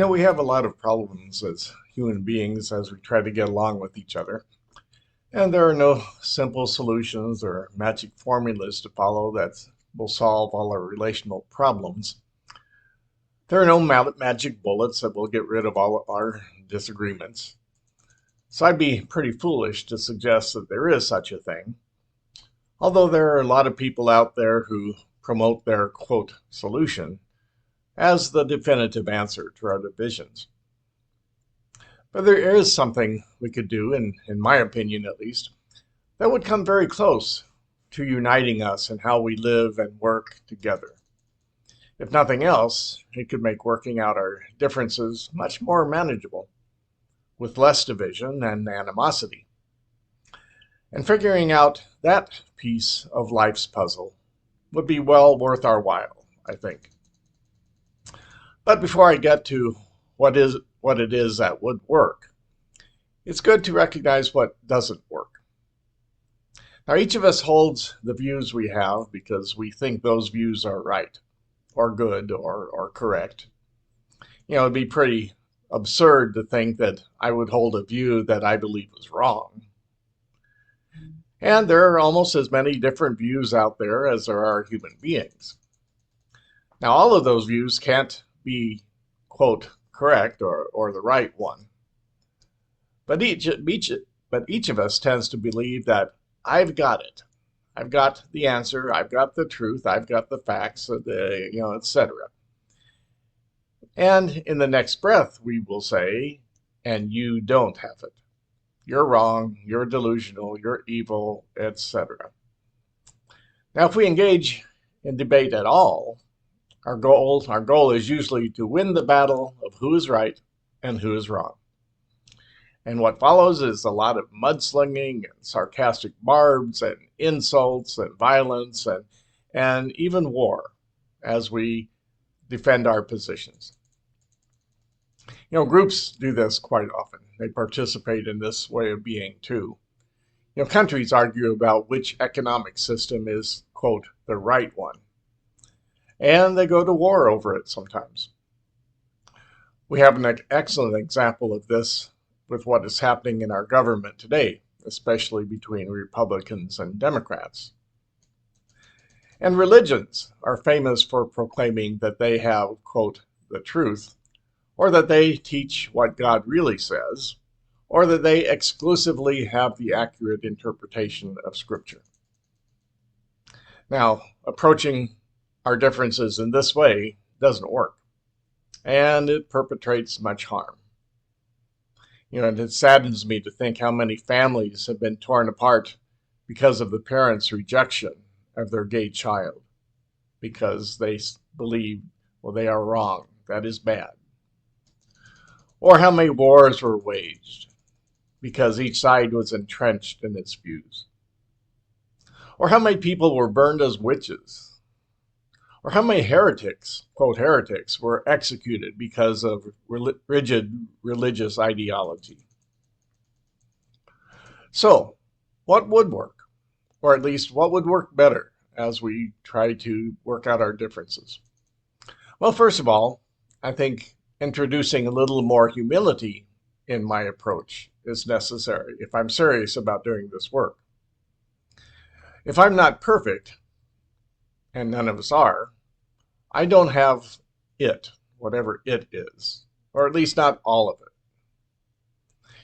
We have a lot of problems as human beings as we try to get along with each other. And there are no simple solutions or magic formulas to follow that will solve all our relational problems. There are no magic bullets that will get rid of all of our disagreements. So I'd be pretty foolish to suggest that there is such a thing, although there are a lot of people out there who promote their, quote, solution as the definitive answer to our divisions. But there is something we could do, in my opinion at least, that would come very close to uniting us in how we live and work together. If nothing else, it could make working out our differences much more manageable, with less division and animosity. And figuring out that piece of life's puzzle would be well worth our while, I think. But before I get to what it is that would work, it's good to recognize what doesn't work. Now, each of us holds the views we have because we think those views are right, or good, or correct. It'd be pretty absurd to think that I would hold a view that I believe is wrong. And there are almost as many different views out there as there are human beings. Now, all of those views can't be, quote, correct or the right one. But each of us tends to believe that I've got it. I've got the answer. I've got the truth. I've got the facts, etc. And in the next breath, we will say, and you don't have it. You're wrong. You're delusional. You're evil, etc. Now, if we engage in debate at all, our goal is usually to win the battle of who is right and who is wrong. And what follows is a lot of mudslinging and sarcastic barbs and insults and violence and even war as we defend our positions. Groups do this quite often. They participate in this way of being too. Countries argue about which economic system is, quote, the right one. And they go to war over it sometimes. We have an excellent example of this with what is happening in our government today, especially between Republicans and Democrats. And religions are famous for proclaiming that they have, quote, the truth, or that they teach what God really says, or that they exclusively have the accurate interpretation of Scripture. Now, approaching our differences in this way doesn't work, and it perpetrates much harm. And it saddens me to think how many families have been torn apart because of the parents' rejection of their gay child, because they believe, well, they are wrong, that is bad. Or how many wars were waged because each side was entrenched in its views. Or how many people were burned as witches. Or how many heretics, quote, heretics, were executed because of rigid religious ideology. So, what would work? Or at least, what would work better as we try to work out our differences? Well, first of all, I think introducing a little more humility in my approach is necessary if I'm serious about doing this work. If I'm not perfect, and none of us are, I don't have it, whatever it is, or at least not all of it.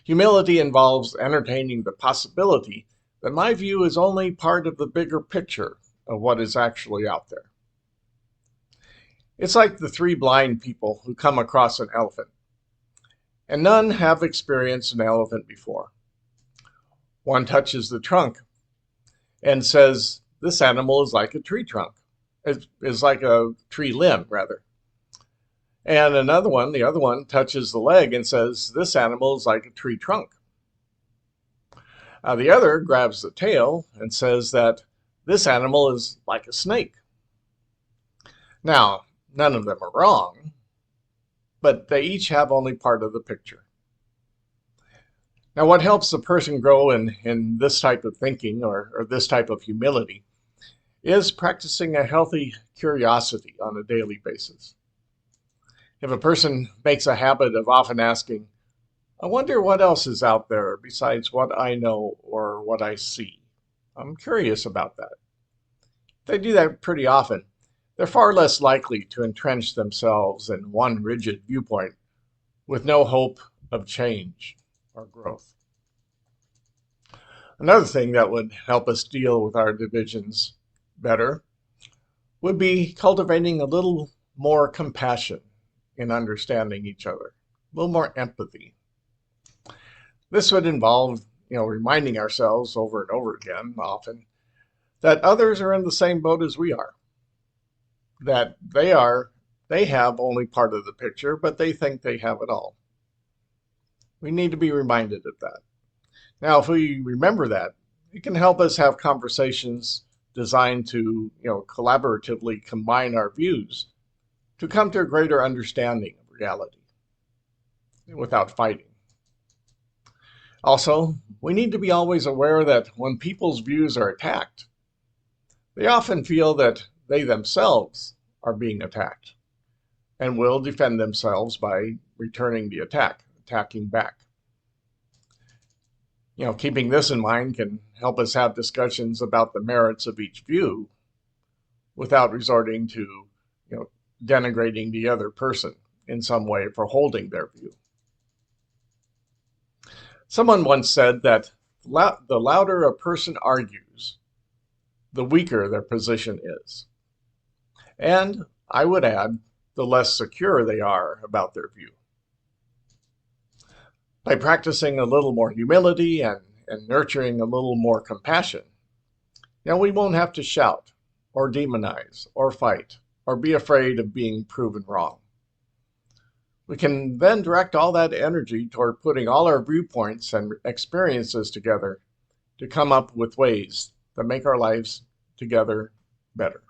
Humility involves entertaining the possibility that my view is only part of the bigger picture of what is actually out there. It's like the three blind people who come across an elephant, and none have experienced an elephant before. One touches the trunk and says, this animal is like a tree trunk. Is like a tree limb, rather. And the other one touches the leg and says, this animal is like a tree trunk. The other grabs the tail and says that this animal is like a snake. Now, none of them are wrong, but they each have only part of the picture. Now, what helps the person grow in this type of thinking or this type of humility is practicing a healthy curiosity on a daily basis. If a person makes a habit of often asking, I wonder what else is out there besides what I know or what I see. I'm curious about that. If they do that pretty often, they're far less likely to entrench themselves in one rigid viewpoint with no hope of change or growth. Another thing that would help us deal with our divisions better would be cultivating a little more compassion in understanding each other, a little more empathy. This would involve, reminding ourselves over and over again, often, that others are in the same boat as we are. That they have only part of the picture, but they think they have it all. We need to be reminded of that. Now, if we remember that, it can help us have conversations designed to, collaboratively combine our views to come to a greater understanding of reality without fighting. Also, we need to be always aware that when people's views are attacked, they often feel that they themselves are being attacked and will defend themselves by returning the attack, attacking back. Keeping this in mind can help us have discussions about the merits of each view without resorting to, denigrating the other person in some way for holding their view. Someone once said that the louder a person argues, the weaker their position is. And I would add, the less secure they are about their view. By practicing a little more humility and nurturing a little more compassion, we won't have to shout or demonize or fight or be afraid of being proven wrong. We can then direct all that energy toward putting all our viewpoints and experiences together to come up with ways that make our lives together better.